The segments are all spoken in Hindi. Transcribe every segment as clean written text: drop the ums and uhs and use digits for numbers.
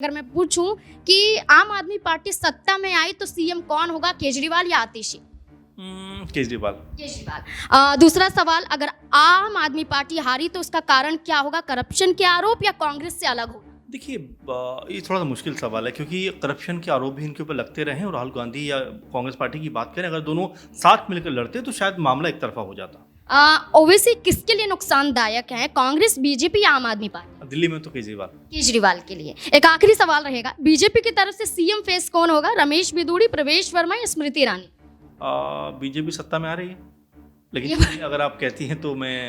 अगर मैं पूछूं कि आम आदमी पार्टी सत्ता में आई तो सीएम कौन होगा, केजरीवाल या आतिशी? केजरीवाल। केजरीवाल। दूसरा सवाल, अगर आम आदमी पार्टी हारी तो उसका कारण क्या होगा, करप्शन के आरोप या कांग्रेस से अलग होना? देखिए, ये थोड़ा सा मुश्किल सवाल है क्योंकि करप्शन के आरोप भी इनके ऊपर लगते रहे हैं और राहुल गांधी या कांग्रेस पार्टी की बात करें, अगर दोनों साथ मिलकर लड़ते तो शायद मामला एक तरफा हो जाता। ओवैसी किसके लिए नुकसानदायक है, कांग्रेस, बीजेपी या आम आदमी पार्टी? दिल्ली में तो केजरीवाल। केजरीवाल के लिए। एक आखिरी सवाल रहेगा, बीजेपी की तरफ से सीएम फेस कौन होगा, रमेश बिदूड़ी, प्रवेश वर्मा या स्मृति ईरानी? बीजेपी सत्ता में आ रही है, लेकिन ये- अगर आप कहती हैं तो मैं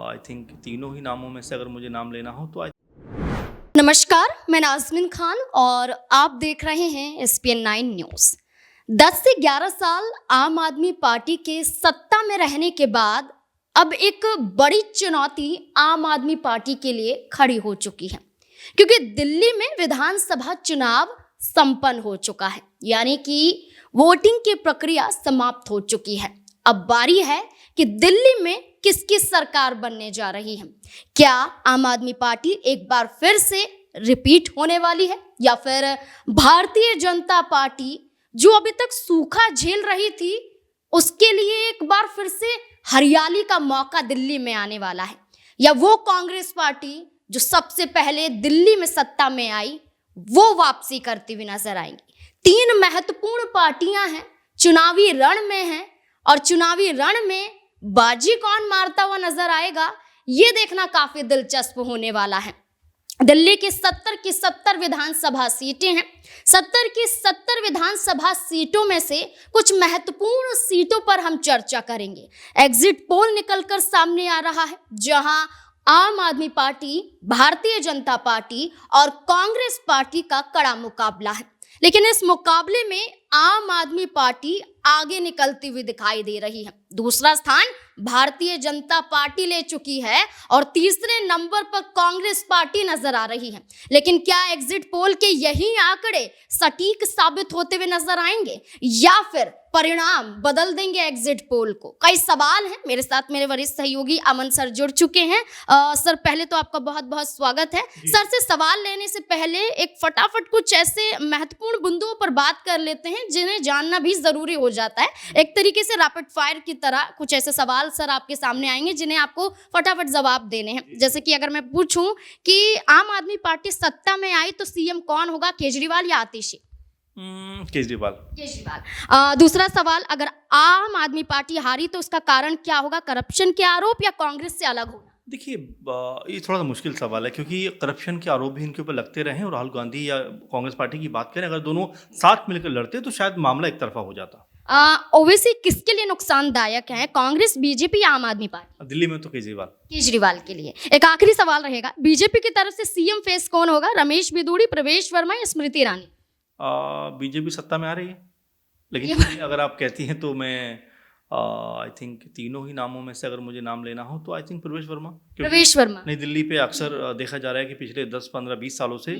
आई थिंक तीनों ही नामों में से अगर मुझे नाम लेना हो तो नमस्कार, मैं नाज़मीन खान और आप देख रहे हैं एसपीएन 9 न्यूज। 10 से 11 साल आम आदमी पार्टी के सत्ता में रहने के बाद अब एक बड़ी चुनौती आम आदमी पार्टी के लिए खड़ी हो चुकी है, क्योंकि दिल्ली में विधानसभा चुनाव संपन्न हो चुका है, यानी कि वोटिंग की प्रक्रिया समाप्त हो चुकी है। अब बारी है कि दिल्ली में किसकी सरकार बनने जा रही है। क्या आम आदमी पार्टी एक बार फिर से रिपीट होने वाली है या फिर भारतीय जनता पार्टी जो अभी तक सूखा झेल रही थी उसके लिए एक बार फिर से हरियाली का मौका दिल्ली में आने वाला है, या वो कांग्रेस पार्टी जो सबसे पहले दिल्ली में सत्ता में आई वो वापसी करती हुई नजर आएंगी। 3 महत्वपूर्ण पार्टियां हैं, चुनावी रण में हैं और चुनावी रण में बाजी कौन मारता हुआ नजर आएगा ये देखना काफी दिलचस्प होने वाला है। दिल्ली की 70 की 70 विधानसभा सीटें हैं। 70 की 70 विधानसभा सीटों में से कुछ महत्वपूर्ण सीटों पर हम चर्चा करेंगे। एग्जिट पोल निकलकर सामने आ रहा है, जहां आम आदमी पार्टी, भारतीय जनता पार्टी और कांग्रेस पार्टी का कड़ा मुकाबला है, लेकिन इस मुकाबले में आम आदमी पार्टी आगे निकलती हुई दिखाई दे रही है। दूसरा स्थान भारतीय जनता पार्टी ले चुकी है और तीसरे नंबर पर कांग्रेस पार्टी नजर आ रही है। लेकिन क्या एग्जिट पोल के यही आंकड़े सटीक साबित होते हुए नजर आएंगे या फिर परिणाम बदल देंगे एग्जिट पोल को? कई सवाल हैं। मेरे साथ मेरे वरिष्ठ सहयोगी अमन सर जुड़ चुके हैं। सर, पहले तो आपका बहुत बहुत स्वागत है। सर से सवाल लेने से पहले एक फटाफट कुछ ऐसे महत्वपूर्ण बिंदुओं पर बात कर लेते हैं जिन्हें जानना भी जरूरी हो जाता है। एक तरीके से रैपिड फायर की तरह कुछ ऐसे सवाल सर आपके सामने आएंगे जिन्हें आपको फटाफट जवाब देने हैं। जैसे कि अगर मैं पूछूं कि आम आदमी पार्टी सत्ता में आई तो सीएम कौन होगा, केजरीवाल या आतिशी? केजरीवाल। केजरीवाल। दूसरा सवाल, अगर आम आदमी पार्टी हारी तो उसका कारण क्या होगा, करप्शन के आरोप या कांग्रेस से अलग होना? देखिए, ये थोड़ा सा मुश्किल सवाल है क्योंकि करप्शन के आरोप भी इनके ऊपर लगते रहे हैं और राहुल गांधी या कांग्रेस पार्टी की बात करें, अगर दोनों साथ मिलकर लड़ते तो शायद मामला एक तरफा हो जाता। ओवैसी किसके लिए नुकसानदायक है, कांग्रेस, बीजेपी या आम आदमी पार्टी? दिल्ली में तो केजरीवाल। केजरीवाल के लिए। एक आखिरी सवाल रहेगा, बीजेपी की तरफ से सीएम फेस कौन होगा, रमेश बिदूड़ी, प्रवेश वर्मा या स्मृति ईरानी? बीजेपी सत्ता में आ रही है, लेकिन अगर आप कहती हैं तो मैं आई थिंक तीनों ही नामों में से अगर मुझे नाम लेना हो तो आई थिंक प्रवेश वर्मा। प्रवेश वर्मा। नई दिल्ली पे अक्सर देखा जा रहा है कि पिछले 10, 15, 20 सालों से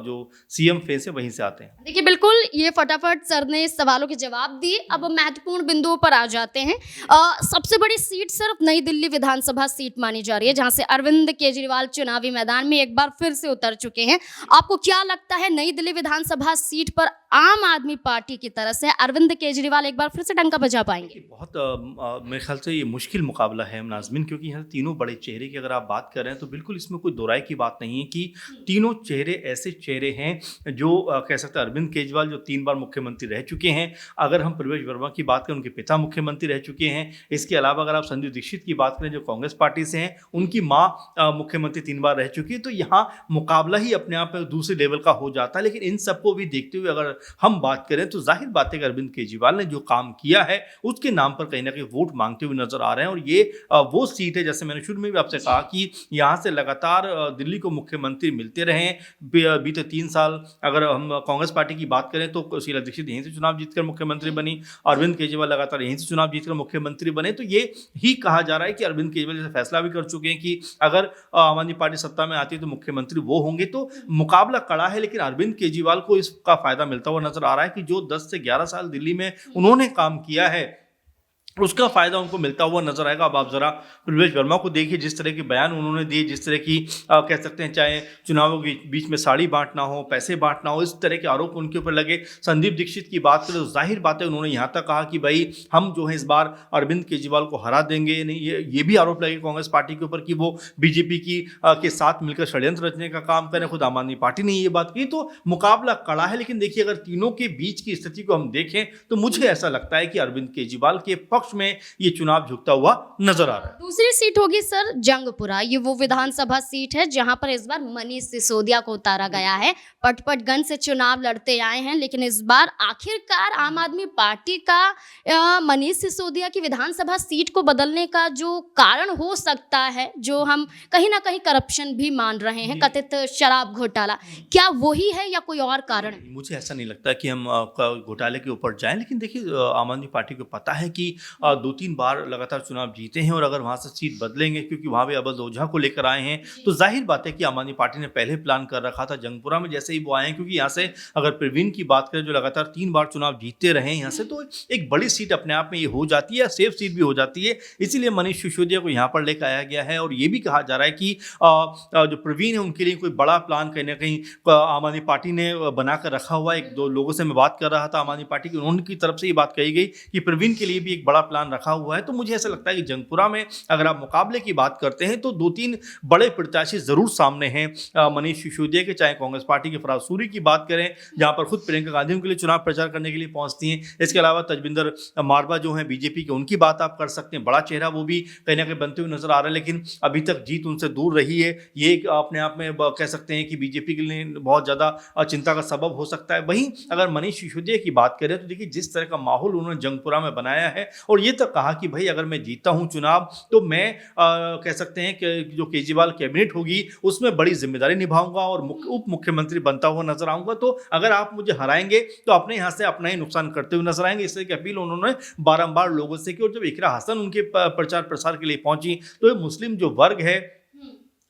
जो सीएम फेस है वहीं से आते हैं। देखिए, बिल्कुल ये फटाफट सर ने इस सवालों के जवाब दिए। अब महत्वपूर्ण बिंदुओं पर आ जाते हैं। सबसे बड़ी सीट सिर्फ नई दिल्ली विधानसभा सीट मानी जा रही है, जहां से अरविंद केजरीवाल चुनावी मैदान में एक बार फिर से उतर चुके हैं। आपको क्या लगता है, नई दिल्ली विधानसभा सीट पर आम आदमी पार्टी की तरफ से अरविंद केजरीवाल एक बार फिर से डंका बजा पाएंगे? बहुत मेरे ख्याल से ये मुश्किल मुकाबला है नाज़मीन, क्योंकि यहाँ तीनों बड़े चेहरे की अगर आप बात कर रहे हैं तो बिल्कुल इसमें कोई दो राय की बात नहीं है कि तीनों चेहरे ऐसे चेहरे हैं जो कह सकते हैं। अरविंद केजरीवाल जो 3 बार मुख्यमंत्री रह चुके हैं, अगर हम प्रवेश वर्मा की बात करें उनके पिता मुख्यमंत्री रह चुके हैं। इसके अलावा अगर आप संजय दीक्षित की बात करें जो कांग्रेस पार्टी से हैं, उनकी माँ मुख्यमंत्री 3 बार रह चुकी है। तो यहाँ मुकाबला ही अपने आप में दूसरे लेवल का हो जाता है। लेकिन इन सबको भी देखते हुए अगर हम बात करें तो जाहिर बात है कि अरविंद केजरीवाल ने जो काम किया है उसके नाम पर कहीं ना कहीं वोट मांगते हुए नजर आ रहे हैं। और ये वो सीट है, जैसे मैंने शुरू में भी आपसे कहा कि यहाँ से लगातार दिल्ली को मुख्यमंत्री मिलते रहे हैं। बीते 3 साल अगर हम कांग्रेस पार्टी की बात करें तो शीला दीक्षित यहीं से चुनाव जीतकर मुख्यमंत्री बनी, अरविंद केजरीवाल लगातार यहीं से चुनाव जीतकर मुख्यमंत्री बने। तो ये ही कहा जा रहा है कि अरविंद केजरीवाल जैसे फैसला भी कर चुके हैं कि अगर आम आदमी पार्टी सत्ता में आती है तो मुख्यमंत्री वो होंगे। तो मुकाबला कड़ा है, लेकिन अरविंद केजरीवाल को इसका फायदा मिलता हुआ नजर आ रहा है कि जो 10 से 11 साल दिल्ली में उन्होंने काम किया है उसका फ़ायदा उनको मिलता हुआ नजर आएगा। अब आप ज़रा प्रवेश वर्मा को देखिए, जिस तरह के बयान उन्होंने दिए, जिस तरह की कह सकते हैं, चाहे चुनावों के बीच में साड़ी बांटना हो, पैसे बांटना हो, इस तरह के आरोप उनके ऊपर लगे। संदीप दीक्षित की बात करें तो जाहिर बात है उन्होंने यहाँ तक कहा कि भाई हम जो है इस बार अरविंद केजरीवाल को हरा देंगे। नहीं, ये भी आरोप लगे कांग्रेस पार्टी के ऊपर कि वो बीजेपी की के साथ मिलकर षड्यंत्र रचने का काम करें। खुद आम आदमी पार्टी ने ये बात की, तो मुकाबला कड़ा है। लेकिन देखिए, अगर तीनों के बीच की स्थिति को हम देखें तो मुझे ऐसा लगता है कि अरविंद केजरीवाल के पक्ष में ये चुनाव झुकता हुआ नजर आ रहा है। दूसरी सीट होगी सर जंगपुरा। ये वो विधानसभा सीट है जहां पर इस बार मनीष सिसोदिया को उतारा गया है। पटपटगंज से चुनाव लड़ते आए हैं, लेकिन इस बार आखिरकार आम आदमी पार्टी का मनीष सिसोदिया की विधानसभा सीट को बदलने का जो कारण हो सकता है, जो हम कहीं ना कहीं करप्शन भी मान रहे हैं, कथित शराब घोटाला, क्या वही है या कोई और कारण है? मुझे ऐसा नहीं लगता कि हम घोटाले के ऊपर जाएं। लेकिन देखिए, आम आदमी पार्टी को पता है कि 2-3 बार लगातार चुनाव जीते हैं, और अगर वहां से सीट बदलेंगे, क्योंकि वहां भी अवध ओझा को लेकर आए हैं, तो जाहिर बात है कि आम आदमी पार्टी ने पहले प्लान कर रखा था जंगपुरा में जैसे ही वो आए हैं। क्योंकि यहाँ से अगर प्रवीण की बात करें, जो लगातार 3 बार चुनाव जीतते रहे हैं यहाँ से, तो एक बड़ी सीट अपने आप में ये हो जाती है, सेफ सीट भी हो जाती है। इसीलिए मनीष सिसोदिया को यहाँ पर लेकर आया गया है। और ये भी कहा जा रहा है कि जो प्रवीण है उनके लिए कोई बड़ा प्लान कहीं ना कहीं आम आदमी पार्टी ने बनाकर रखा हुआ है। 1-2 लोगों से मैं बात कर रहा था आम आदमी पार्टी की, उनकी तरफ से ये बात कही गई कि प्रवीण के लिए भी एक बड़ा प्लान रखा हुआ है। तो मुझे ऐसा लगता है कि जंगपुरा में अगर आप मुकाबले की बात करते हैं तो 2-3 बड़े प्रत्याशी जरूर सामने हैं मनीष सिसोदिया के। चाहे कांग्रेस पार्टी के फराज सूरी की बात करें, जहां पर खुद प्रियंका गांधी उनके लिए चुनाव प्रचार करने के लिए पहुंचती हैं। इसके अलावा तजविंदर मारवा जो है बीजेपी के, उनकी बात आप कर सकते हैं। बड़ा चेहरा वो भी कहीं ना कहीं बनते हुए नजर आ रहा है, लेकिन अभी तक जीत उनसे दूर रही है। ये अपने आप में कह सकते हैं कि बीजेपी के लिए बहुत ज्यादा चिंता का सबब हो सकता है। वहीं अगर मनीष सिसोदिया की बात करें तो देखिए, जिस तरह का माहौल उन्होंने जंगपुरा में बनाया है, और ये तक कहा कि भाई अगर मैं जीता हूं चुनाव तो मैं कह सकते हैं कि जो केजरीवाल कैबिनेट होगी उसमें बड़ी जिम्मेदारी निभाऊंगा और उप मुख्यमंत्री बनता हुआ नजर आऊंगा। तो अगर आप मुझे हराएंगे तो अपने यहाँ से अपना ही नुकसान करते हुए नजर आएंगे। इस तरह की अपील उन्होंने बारंबार लोगों से की। और जब इकरा हसन उनके प्रचार प्रसार के लिए पहुंची, तो ये मुस्लिम जो वर्ग है,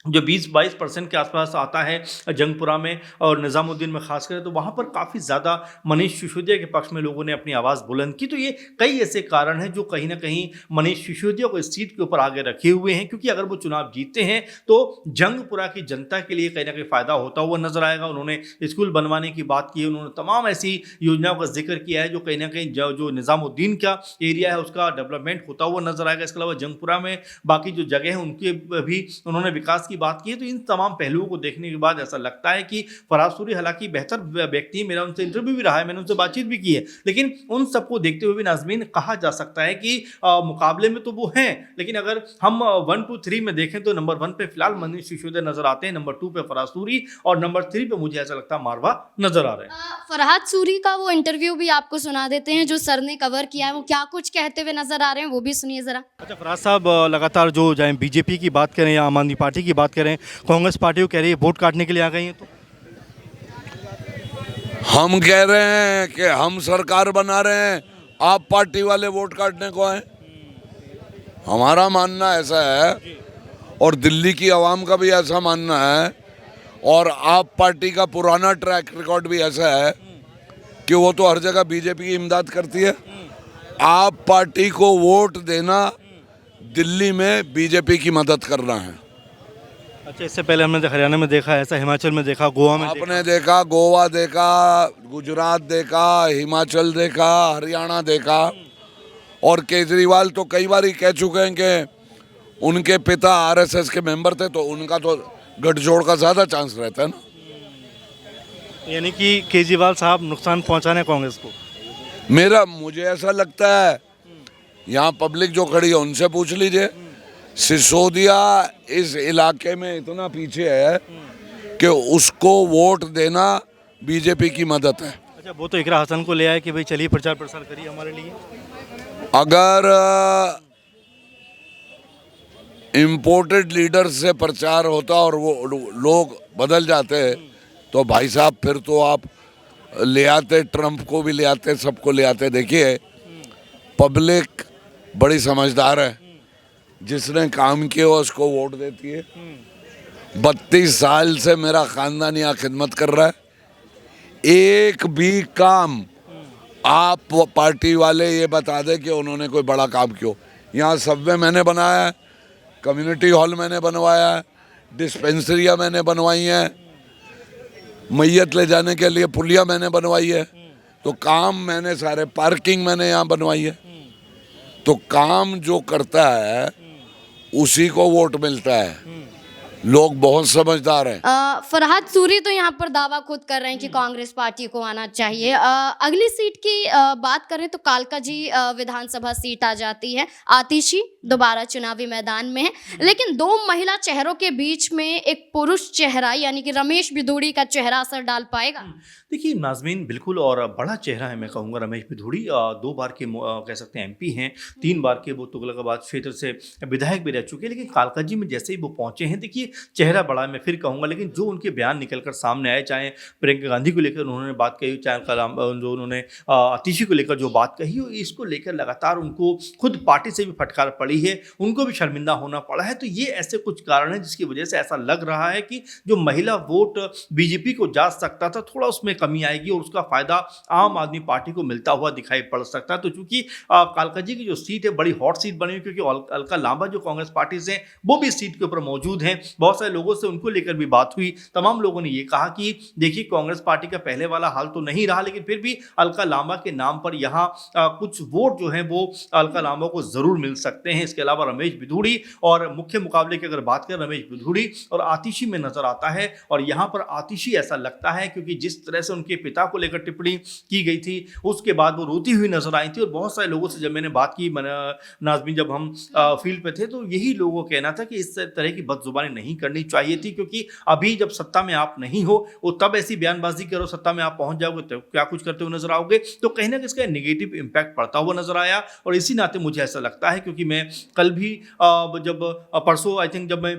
जो 20-22% के आसपास आता है जंगपुरा में और निज़ामुद्दीन में खास कर, तो वहाँ पर काफ़ी ज़्यादा मनीष सिसोदिया के पक्ष में लोगों ने अपनी आवाज़ बुलंद की। तो ये कई ऐसे कारण हैं जो कहीं ना कहीं मनीष सिसोदिया को इस सीट के ऊपर आगे रखे हुए हैं। क्योंकि अगर वो चुनाव जीतते हैं तो जंगपुरा की जनता के लिए कहीं ना कहीं फ़ायदा होता हुआ नजर आएगा। उन्होंने स्कूल बनवाने की बात की है, उन्होंने तमाम ऐसी योजनाओं का जिक्र किया है जो कहीं ना कहीं जो निज़ामुद्दीन का एरिया है उसका डेवलपमेंट होता हुआ नजर आएगा। इसके अलावा जंगपुरा में बाकी जो जगह है उनके भी उन्होंने विकास की बात की है। तो इन तमाम पहलुओं को देखने के बाद ऐसा लगता है कि फराज सूरी हालांकि बेहतर व्यक्ति है, मेरा उनसे इंटरव्यू भी रहा है, मैंने उनसे बातचीत भी की है, लेकिन उन सबको देखते हुए भी नाज़मीन कहा जा सकता है कि मुकाबले में तो वो हैं, लेकिन अगर हम 1, 2, 3 में देखें तो नंबर 1 पे फिलहाल मनीष सिसोदिया नजर आते हैं, नंबर 2 पे फराज सूरी, और नंबर 3 पे मुझे ऐसा लगता है मारवा नजर आ रहे हैं। फरहाद सूरी का वो इंटरव्यू भी आपको सुना देते हैं जो सर ने कवर किया है, वो क्या कुछ कहते हुए नजर आ रहे हैं, वो भी सुनिए जरा। अच्छा फराज साहब, लगातार जो चाहे बीजेपी की बात करें या आम आदमी पार्टी की बात करें, कांग्रेस पार्टी को कह रही है वोट काटने के लिए आ गई है, तो हम कह रहे हैं कि हम सरकार बना रहे हैं, आप पार्टी वाले वोट काटने को आए। हमारा मानना ऐसा है और दिल्ली की आवाम का भी ऐसा मानना है, और आप पार्टी का पुराना ट्रैक रिकॉर्ड भी ऐसा है कि वो तो हर जगह बीजेपी की इमदाद करती है। आप पार्टी को वोट देना दिल्ली में बीजेपी की मदद करना है। अच्छा, इससे पहले हमने हरियाणा में देखा, ऐसा हिमाचल में देखा, गोवा में आपने देखा, गोवा देखा, गुजरात देखा, हिमाचल देखा, हरियाणा देखा, और केजरीवाल तो कई बार ही कह चुके हैं कि उनके पिता आरएसएस के मेंबर थे, तो उनका तो गठजोड़ का ज़्यादा चांस रहता है ना। यानी कि केजरीवाल साहब नुकसान पहुंचाने कांग्रेस को। मुझे ऐसा लगता है, यहाँ पब्लिक जो खड़ी है उनसे पूछ लीजिए, सिसोदिया इस इलाके में इतना पीछे है कि उसको वोट देना बीजेपी की मदद है। अच्छा, वो तो इकरा हसन को ले आए कि भाई चलिए प्रचार प्रसार करिए हमारे लिए। अगर इम्पोर्टेड लीडर से प्रचार होता और वो लोग बदल जाते तो भाई साहब फिर तो आप ले आते, ट्रंप को भी ले आते, सबको ले आते। देखिए, पब्लिक बड़ी समझदार है, जिसने काम किया उसको वोट देती है। 32 साल से मेरा खानदान यहाँ खिदमत कर रहा है, एक भी काम आप पार्टी वाले ये बता दें कि उन्होंने कोई बड़ा काम क्यों। यहाँ सबवे मैंने बनाया है, कम्युनिटी हॉल मैंने बनवाया है, डिस्पेंसरियाँ मैंने बनवाई हैं, मैयत ले जाने के लिए पुलिया मैंने बनवाई है। तो काम मैंने सारे, पार्किंग मैंने यहाँ बनवाई है। तो काम जो करता है उसी को वोट मिलता है। लोग बहुत समझदार हैं। फरहाद सूरी तो यहाँ पर दावा खुद कर रहे हैं कि कांग्रेस पार्टी को आना चाहिए। अगली सीट की बात करें तो कालका जी विधानसभा सीट आ जाती है। आतिशी दोबारा चुनावी मैदान में है, लेकिन दो महिला चेहरों के बीच में एक पुरुष चेहरा यानी कि रमेश बिधूड़ी का चेहरा असर डाल पाएगा। देखिए नाजमीन, बिल्कुल, और बड़ा चेहरा है मैं कहूँगा रमेश बिधूड़ी। 2 बार के कह सकते हैं MP हैं, 3 बार के वो तुगलकाबाद क्षेत्र से विधायक भी रह चुके हैं। लेकिन कालका जी में जैसे ही वो पहुंचे हैं, देखिए चेहरा बड़ा है, मैं फिर कहूँगा। लेकिन जो उनके बयान निकल कर सामने आए, चाहे प्रियंका गांधी को लेकर उन्होंने बात कही, चाहे जो उन्होंने आतिशी को लेकर जो बात कही, इसको लेकर लगातार उनको खुद पार्टी से भी फटकार पड़ी है, उनको भी शर्मिंदा होना पड़ा है। तो ये ऐसे कुछ कारण हैं जिसकी वजह से ऐसा लग रहा है कि जो महिला वोट बीजेपी को जा सकता था, थोड़ा उसमें कमी आएगी और उसका फायदा आम आदमी पार्टी को मिलता हुआ दिखाई पड़ सकता है। तो चूंकि कालका जी की जो सीट है बड़ी हॉट सीट बनी हुई, क्योंकि अलका लांबा जो कांग्रेस पार्टी से वो भी इस सीट के ऊपर मौजूद हैं। बहुत सारे लोगों से उनको लेकर भी बात हुई। तमाम लोगों ने ये कहा कि देखिए कांग्रेस पार्टी का पहले वाला हाल तो नहीं रहा, लेकिन फिर भी अलका लांबा के नाम पर यहाँ कुछ वोट जो है वो अलका लांबा को जरूर मिल सकते हैं। इसके अलावा रमेश बिधूड़ी और मुख्य मुकाबले की अगर बात करें, रमेश बिधूड़ी और आतिशी में नजर आता है। और यहाँ पर आतिशी ऐसा लगता है क्योंकि जिस तरह से उनके पिता को लेकर टिप्पणी की गई थी, उसके बाद वो रोती हुई नजर आई थी। और बहुत सारे लोगों से जब मैंने बात की, नाज़मीन, जब हम फील्ड पे थे, तो यही लोगों का कहना था कि इस तरह की बदजुबानी नहीं करनी चाहिए थी, क्योंकि अभी जब सत्ता में आप नहीं हो वो तब ऐसी बयानबाजी करो, सत्ता में आप पहुंच जाओगे तो क्या कुछ करते हुए नजर आओगे। तो कहीं ना कहीं इसका नेगेटिव इंपैक्ट पड़ता हुआ नजर आया। और इसी नाते मुझे ऐसा लगता है, क्योंकि मैं कल भी जब परसों आई थिंक जब मैं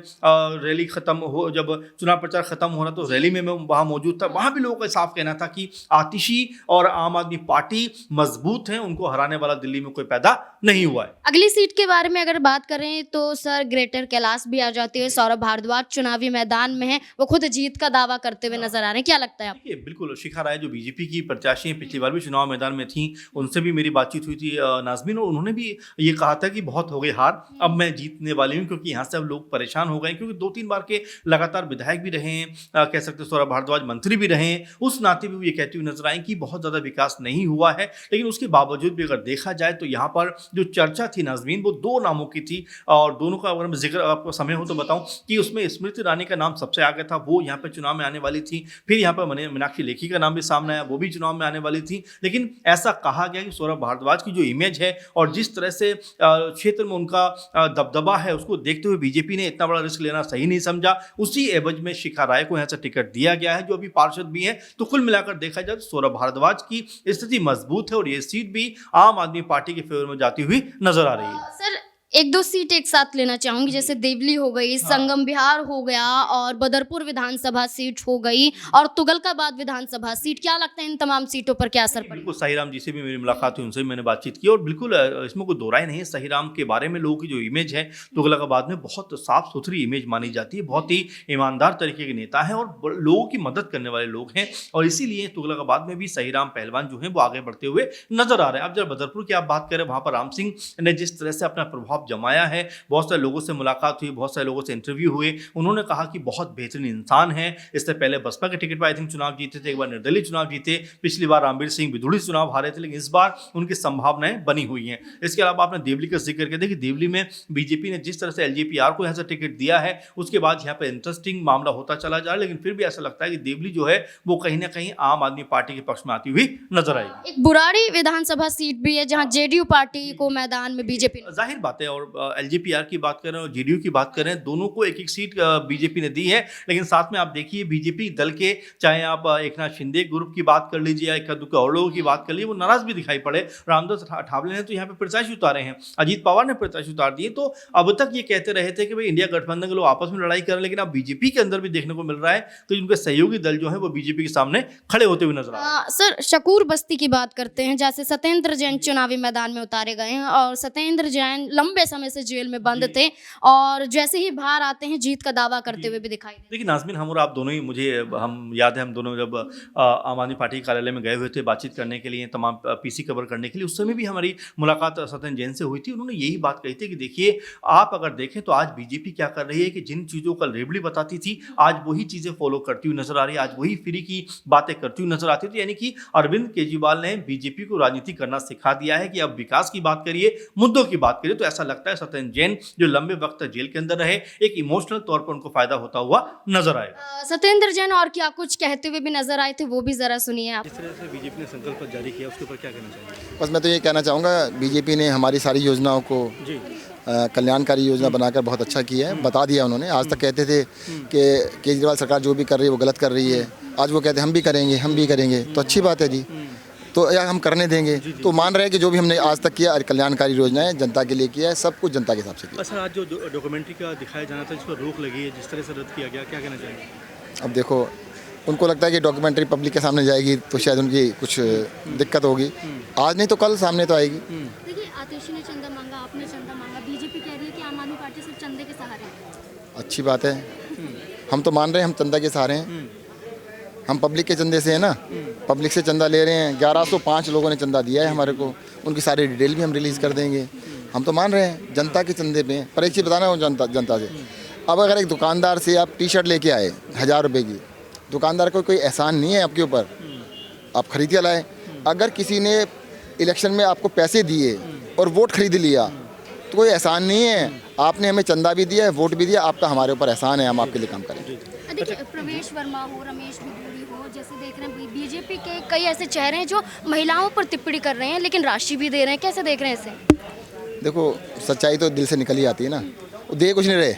रैली खत्म हो, जब चुनाव प्रचार खत्म हो रहा, तो रैली में मैं वहाँ मौजूद था। वहाँ भी लोगों का साफ कहना था कि आतिशी और आम आदमी पार्टी मजबूत हैं, उनको हराने वाला दिल्ली में कोई पैदा नहीं हुआ है। अगली सीट के बारे में अगर बात करें तो सर ग्रेटर कैलाश भी आ जाती है। सौरभ भारद्वाज चुनावी मैदान में है, वो खुद जीत का दावा करते हुए नजर आ रहे हैं। क्या लगता है आपको? बिल्कुल, शिखा राय जो बीजेपी की प्रत्याशी हैं, पिछली बार भी चुनाव मैदान में थी, उनसे भी मेरी बातचीत हुई थी नाज़मीन, और उन्होंने भी ये कहा था कि बहुत हो गई हार, अब मैं जीतने वाली हूँ, क्योंकि यहाँ से अब लोग परेशान हो गए, क्योंकि 2-3 बार के लगातार विधायक भी रहे हैं, कह सकते सौरभ भारद्वाज मंत्री भी रहे हैं। उस नाते भी वो ये कहती हुई नजर आई कि बहुत ज़्यादा विकास नहीं हुआ है। लेकिन उसके बावजूद भी अगर देखा जाए तो यहाँ पर जो चर्चा थी नाज़मीन, वो 2 नामों की थी, और दोनों का अगर मैं जिक्र आपको समय हो तो बताऊं कि उसमें स्मृति ईरानी का नाम सबसे आगे था, वो यहाँ पर चुनाव में आने वाली थी। फिर यहाँ पर मीनाक्षी लेखी का नाम भी सामने आया, वो भी चुनाव में आने वाली थी। लेकिन ऐसा कहा गया कि सौरभ भारद्वाज की जो इमेज है और जिस तरह से क्षेत्र में उनका दबदबा है, उसको देखते हुए बीजेपी ने इतना बड़ा रिस्क लेना सही नहीं समझा। उसी एवज में शिखा राय को यहाँ से टिकट दिया गया है, जो अभी पार्षद भी है। तो कुल मिलाकर देखा जाए तो सौरभ भारद्वाज की स्थिति मजबूत है और ये सीट भी आम आदमी पार्टी के फेवर में जाती हुई नजर आ रही है। सर 1-2 सीट एक साथ लेना चाहूंगी, जैसे देवली हो गई, संगम बिहार हो गया, और बदरपुर विधानसभा सीट हो गई, और तुगलकाबाद विधानसभा सीट। क्या लगता है इन तमाम सीटों पर क्या असर पड़ेगा? बिल्कुल, साहिराम जी से भी मेरी मुलाकात हुई, उनसे भी मैंने बातचीत की, और बिल्कुल इसमें कोई दो राय नहीं है। साहिराम के बारे में लोगों की जो इमेज है तुगलकाबाद में, बहुत साफ सुथरी इमेज मानी जाती है, बहुत ही ईमानदार तरीके के नेता हैं और लोगों की मदद करने वाले लोग हैं, और इसीलिए तुगलकाबाद में भी साहिराम पहलवान जो है वो आगे बढ़ते हुए नजर आ रहे हैं। अब जब बदरपुर की आप बात करें, वहाँ पर राम सिंह ने जिस तरह से अपना प्रभाव जमाया है, बहुत सारे लोगों से मुलाकात हुई, बहुत सारे लोगों से इंटरव्यू हुए, उन्होंने कहा कि बहुत बेहतरीन इंसान है। इससे पहले बसपा के टिकट पर आई थिंक चुनाव जीते थे, एक बार निर्दलीय चुनाव जीते, पिछली बार रामवीर सिंह बिधूड़ी चुनाव हारे थे, लेकिन इस बार उनकी संभावनाएं बनी हुई हैं। इसके अलावा आपने देवली का जिक्र किया, देखिए देवली में बीजेपी ने जिस तरह से LJPR को यहाँ से टिकट दिया है, उसके बाद यहाँ पे इंटरेस्टिंग मामला होता चला जा रहा है। लेकिन फिर भी ऐसा लगता है कि देवली जो है वो कहीं ना कहीं आम आदमी पार्टी के पक्ष में आती हुई नजर आएगी। एक बुराड़ी विधानसभा सीट भी है जहां JDU पार्टी को मैदान में बीजेपी, जाहिर बात है, और LJPR की बात करें और JDU की बात करें, दोनों को एक एक सीट बीजेपी ने दी है। लेकिन साथ में आप देखिए बीजेपी दल के, चाहे आप एकनाथ शिंदे ग्रुप की बात कर लीजिए या एक दुक्का और लोगों की बात कर लीजिए, वो नाराज भी दिखाई पड़े। रामदास अठावले ने तो यहाँ पे प्रत्याशी उतारे हैं, अजीत पवार ने प्रत्याशी उतार दिए। तो अब तक ये कहते रहे थे कि भाई इंडिया गठबंधन के लोग आपस में लड़ाई कर रहे हैं, लेकिन अब बीजेपी के अंदर भी देखने को मिल रहा है तो उनके सहयोगी दल जो है वो बीजेपी के सामने खड़े होते हुए नजर आ रहे हैं। सर शकूर बस्ती की बात करते हैं, जैसे सत्येंद्र जैन चुनावी मैदान में उतारे गए हैं, और सत्येंद्र जैन लंबे लंबे समय से जेल में बंद थे और जैसे ही बाहर आते हैं जीत का दावा करते हुए भी दिखाई दे। देखिए नाज़मीन, हम और आप दोनों ही, हम याद है हम दोनों जब आम आदमी पार्टी के कार्यालय में गए हुए थे बातचीत करने के लिए, तमाम पीसी कवर करने के लिए, उस समय भी हमारी मुलाकात सत्येंद्र जैन से हुई थी। उन्होंने यही बात कही थी कि देखिए आप अगर देखें तो आज बीजेपी क्या कर रही है कि जिन चीज़ों का लेबली बताती थी आज वही चीज़ें फॉलो करती हुई नजर आ रही है, आज वही फ्री की बातें करती हुई नजर आती थी। यानी कि अरविंद केजरीवाल ने बीजेपी को राजनीति करना सिखा दिया है कि अब विकास की बात करिए, मुद्दों की बात करिए। तो ऐसा लगता है सत्येंद्र जैन जो लंबे वक्त तक जेल के अंदर रहे, एक इमोशनल तौर पर उनको फायदा होता हुआ नजर आएगा। सत्येंद्र जैन और क्या कुछ कहते हुए भी नजर आए थे, वो भी जरा सुनिए आप। जिस तरह से बीजेपी ने संकल्प पत्र जारी किया उसके ऊपर क्या कहना चाहिए? बस मैं तो ये कहना चाहूँगा, बीजेपी ने हमारी सारी योजनाओं को जी कल्याणकारी योजना बनाकर बहुत अच्छा किया है, बता दिया उन्होंने। आज तक कहते थे कि केजरीवाल सरकार जो भी कर रही है वो गलत कर रही है, आज वो कहते हैं हम भी करेंगे, हम भी करेंगे। तो अच्छी बात है जी, तो या हम करने देंगे। तो मान रहे हैं कि जो भी हमने आज तक किया कल्याणकारी योजनाएं जनता के लिए किया है, सब कुछ जनता के हिसाब से किया। अच्छा, आज जो डॉक्यूमेंट्री का दिखाया जाना था जिस पर रोक लगी है, जिस तरह से रद्द किया गया, क्या कहना चाहिए? अब देखो, उनको लगता है कि डॉक्यूमेंट्री पब्लिक के सामने जाएगी तो शायद उनकी कुछ दिक्कत होगी। आज नहीं तो कल सामने तो आएगी। देखिए, आतिशी ने चंदा मांगा, आपने चंदा मांगा, बीजेपी कह रही है कि आम आदमी पार्टी सिर्फ चंदे के सहारे है। अच्छी बात है, हम तो मान रहे हैं हम चंदा के सहारे हैं, हम पब्लिक के चंदे से है ना, पब्लिक से चंदा ले रहे हैं। 1105 लोगों ने चंदा दिया है हमारे को, उनकी सारी डिटेल भी हम रिलीज़ कर देंगे। हम तो मान रहे हैं जनता के चंदे पे हैं। पर एक चीज़ बताना हूँ जनता से, अब अगर एक दुकानदार से आप टी शर्ट लेके आए 1000 रुपये की, दुकानदार को कोई एहसान नहीं है आपके ऊपर, आप खरीद के लाए। अगर किसी ने इलेक्शन में आपको पैसे दिए और वोट खरीद लिया तो कोई एहसान नहीं है, आपने हमें चंदा भी दिया है, वोट भी दिया, आपका हमारे ऊपर एहसान है, हम आपके लिए काम करेंगे। देखिए, प्रवेश वर्मा हो, रमेश बिधूरी हो, जैसे देख रहे हैं बीजेपी के कई ऐसे चेहरे हैं जो महिलाओं पर टिप्पणी कर रहे हैं लेकिन राशि भी दे रहे हैं, कैसे देख रहे हैं इसे? देखो, सच्चाई तो दिल से निकल ही आती है ना, वो दे कुछ नहीं रहे,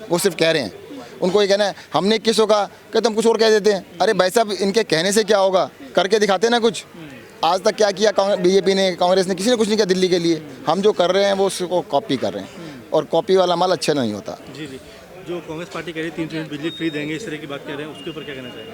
वो सिर्फ कह रहे हैं। उनको ये कहना है हमने 2100 का, कहते हम कुछ और कह देते हैं। अरे भाई साहब, इनके कहने से क्या होगा, करके दिखाते ना कुछ। आज तक क्या किया बीजेपी ने, कांग्रेस ने, किसी ने कुछ नहीं किया दिल्ली के लिए। हम जो कर रहे हैं वो उसको कॉपी कर रहे हैं, और कॉपी वाला माल अच्छा नहीं होता। जी जी, जो कांग्रेस पार्टी कह रही है 300 यूनिट बिजली फ्री देंगे, इस तरह की बात कह रहे हैं, उसके ऊपर क्या कहना चाहिए?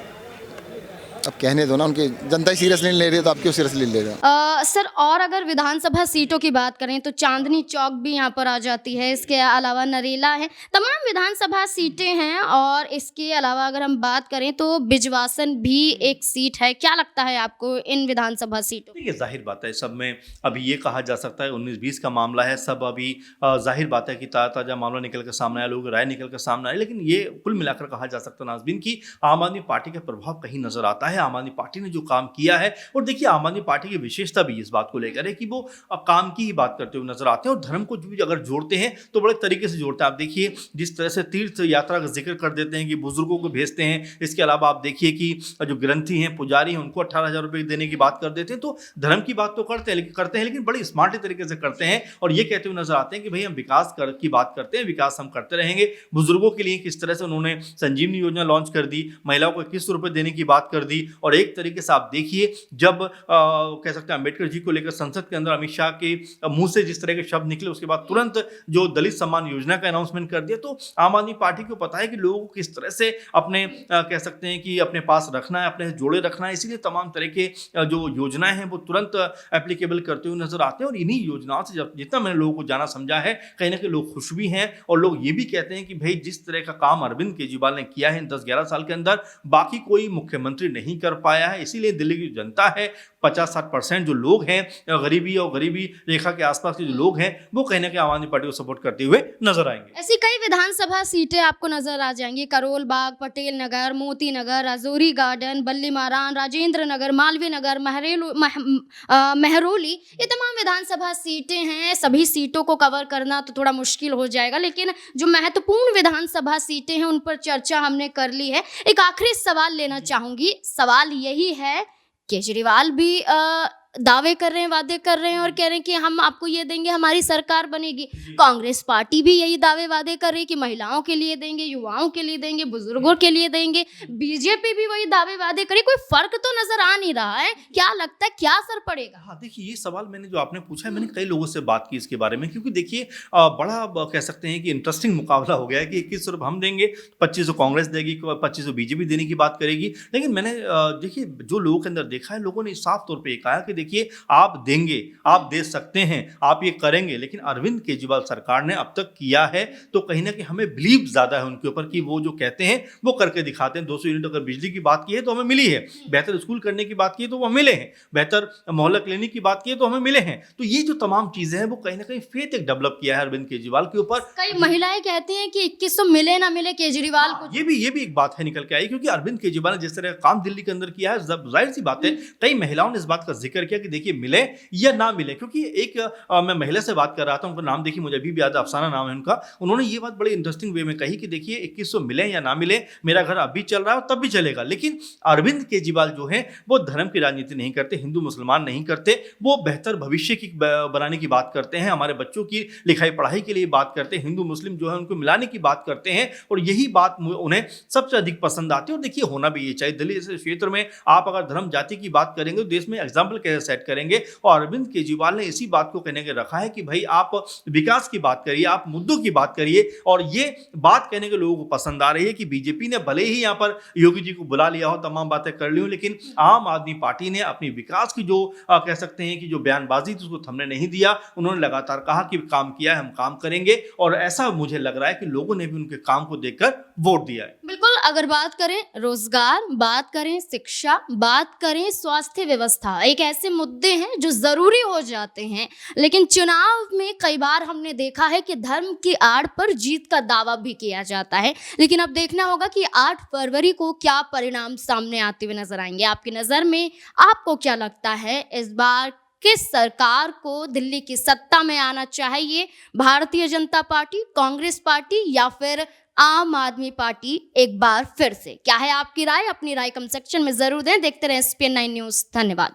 अब कहने दो ना, उनकी जनता ही सीरियस नहीं ले रही है तो आप क्यों सीरियसली ले रहे हो? सर, और अगर विधानसभा सीटों की बात करें तो चांदनी चौक भी यहाँ पर आ जाती है, इसके अलावा नरेला है, तमाम विधानसभा सीटें हैं। और इसके अलावा अगर हम बात करें तो बिजवासन भी एक सीट है। क्या लगता है आपको इन विधानसभा सीटों? देखिए, जाहिर बात है, सब में अभी ये कहा जा सकता है 19-20 का मामला है, सब अभी जाहिर बात है कि ताज़ा मामला निकल कर सामने आया, लोग राय निकल कर सामने आए। लेकिन ये कुल मिलाकर कहा जा सकता है नाज़मीन की आम आदमी पार्टी का प्रभाव कहीं नजर आता है। आम आदमी पार्टी ने जो काम किया है, और देखिए आम आदमी पार्टी की विशेषता भी इस बात को लेकर है कि वो काम की ही बात करते हुए नजर आते हैं, और धर्म को भी अगर जोड़ते हैं तो बड़े तरीके से जोड़ते हैं। आप देखिए जिस तरह से तीर्थ यात्रा का जिक्र कर देते हैं कि बुजुर्गों को भेजते हैं। इसके अलावा आप देखिए कि जो ग्रंथी हैं, पुजारी हैं, उनको 18,000 रुपये देने की बात कर देते हैं। तो धर्म की बात तो करते हैं लेकिन बड़ी स्मार्ट तरीके से करते हैं, और ये कहते हुए नजर आते हैं कि भाई हम विकास की बात करते हैं, विकास हम करते रहेंगे। बुजुर्गों के लिए किस तरह से उन्होंने संजीवनी योजना लॉन्च कर दी, महिलाओं को 21 रुपये देने की बात कर दी। और एक तरीके से आप देखिए जब कह सकते हैं अम्बेडकर जी को लेकर संसद के अंदर अमित शाह के मुंह से जिस तरह के शब्द निकले, उसके बाद तुरंत जो दलित सम्मान योजना का अनाउंसमेंट कर दिया। तो आम आदमी पार्टी को पता है कि लोगों को किस तरह से अपने कह सकते हैं कि अपने पास रखना है, अपने से जोड़े रखना है। इसीलिए तमाम तरह के जो योजनाएं हैं वो तुरंत एप्लीकेबल करते हुए नजर आते हैं। और इन्हीं योजनाओं से जितना मैंने लोगों को जाना समझा है, कहीं ना कहीं लोग खुश भी हैं, और लोग ये भी कहते हैं कि भाई जिस तरह का काम अरविंद केजरीवाल ने किया है इन 10-11 साल के अंदर, बाकी कोई मुख्यमंत्री नहीं कर पाया है। इसीलिए दिल्ली की जनता है, 50-60% जो लोग हैं गरीबी और गरीबी रेखा के आसपास के जो लोग हैं, वो कहीं ना कहीं आम आदमी पार्टी को सपोर्ट करते हुए नजर आएंगे। ऐसी कई विधानसभा सीटें आपको नजर आ जाएंगी, करोल बाग, पटेल नगर, मोती नगर, राजौरी गार्डन, बल्ली मारान, राजेंद्र नगर, मालवीय नगर, महरौली, ये तमाम विधानसभा सीटें हैं। सभी सीटों को कवर करना तो थोड़ा मुश्किल हो जाएगा, लेकिन जो महत्वपूर्ण विधानसभा सीटें हैं उन पर चर्चा हमने कर ली है। एक आखिरी सवाल लेना चाहूंगी, सवाल यही है, केजरीवाल भी दावे कर रहे हैं, वादे कर रहे हैं और कह रहे हैं कि हम आपको ये देंगे, हमारी सरकार बनेगी। कांग्रेस पार्टी भी यही दावे वादे कर रही है कि महिलाओं के लिए देंगे, युवाओं के लिए देंगे, बुजुर्गों के लिए देंगे। बीजेपी भी वही दावे वादे करे, कोई फर्क तो नजर आ नहीं रहा है। क्या लगता है क्या असर पड़ेगा? हाँ, देखिए ये सवाल मैंने जो आपने पूछा है, मैंने कई लोगों से बात की इसके बारे में, क्योंकि देखिए बड़ा कह सकते हैं कि इंटरेस्टिंग मुकाबला हो गया है कि 2100 रुपये हम देंगे, 2500 कांग्रेस देगी, 2500 बीजेपी देने की बात करेगी। लेकिन मैंने देखिए जो लोगों के अंदर देखा है, लोगों ने साफ तौर पर कहा कि देखिए आप देंगे, आप दे सकते हैं, आप ये करेंगे, लेकिन अरविंद केजरीवाल सरकार ने अब तक किया है तो कहीं ना कहीं हमें बिलीव ज़्यादा है उनके ऊपर कि वो जो कहते हैं वो करके दिखाते हैं। 200 यूनिट अगर बिजली की बात की है तो हमें मिली है, बेहतर स्कूल करने की बात की है तो वो मिले हैं, बेहतर मोहल्ला क्लिनिक की बात की है तो हमें मिले हैं। तो ये जो तमाम चीज़ें हैं वो कहीं ना कहीं फेथ एक डेवलप किया है अरविंद केजरीवाल के ऊपर। कई महिलाएं कहती हैं कि 2100 मिले ना मिले केजरीवाल को। ये भी एक बात है निकल के आई, क्योंकि अरविंद केजरीवाल ने जिस तरह का काम दिल्ली के अंदर किया है, जाहिर सी बात है कई महिलाओं ने इस बात का जिक्र किया कि देखिए मिले या ना मिले। क्योंकि एक मैं महिला से बात कर रहा था, उनका नाम देखिए मुझे अभी भी याद है, अफसाना नाम है उनका। उन्होंने ये बात बड़ी इंटरेस्टिंग वे में कही कि देखिए 2100 मिले या ना मिले, मेरा घर अभी चल रहा है और तब भी चलेगा। लेकिन अरविंद केजरीवाल जो है वो धर्म की राजनीति नहीं करते, हिंदू मुसलमान नहीं करते, वो बेहतर भविष्य की बनाने की बात करते हैं, हमारे बच्चों की लिखाई पढ़ाई के लिए बात करते हैं, हिंदू मुस्लिम जो है उनको मिलाने की बात करते हैं, और यही बात उन्हें सबसे अधिक पसंद आती है। और देखिए होना भी ये चाहिए। दिल्ली जैसे क्षेत्र में आप अगर धर्म जाति की बात करेंगे तो देश में एग्जाम्पल कैसे सेट करेंगे। और अरविंद केजरीवाल ने इसी बात को कहने के रखा है कि भाई आप विकास की बात करिए, आप मुद्दों की बात करिए। और ये बात कहने के लोगों को पसंद आ रही है कि बीजेपी ने भले ही यहाँ पर योगी जी को बुला लिया हो, तमाम बातें कर ली हो, लेकिन आम आदमी पार्टी ने अपनी विकास की जो कह सकते हैं कि जो बयानबाजी थी उसको थमने नहीं दिया। उन्होंने लगातार कहा कि काम किया है, हम काम करेंगे, और ऐसा मुझे लग रहा है कि लोगों ने भी उनके काम को देखकर वोट दिया है। बिल्कुल, अगर बात करें रोजगार, बात करें शिक्षा, बात करें स्वास्थ्य व्यवस्था, एक ऐसे मुद्दे हैं जो जरूरी हो जाते हैं, लेकिन चुनाव में कई बार हमने देखा है कि धर्म की आड़ पर जीत का दावा भी किया जाता है। लेकिन अब देखना होगा कि 8 फरवरी को क्या परिणाम सामने आते हुए नजर आएंगे। आपकी नजर में आपको क्या लगता है, इस बार किस सरकार को दिल्ली की सत्ता में आना चाहिए? भारतीय जनता पार्टी, कांग्रेस पार्टी या फिर आम आदमी पार्टी एक बार फिर से? क्या है आपकी राय? अपनी राय कमेंट सेक्शन में जरूर दें। देखते रहें SPN 9 न्यूज़। धन्यवाद।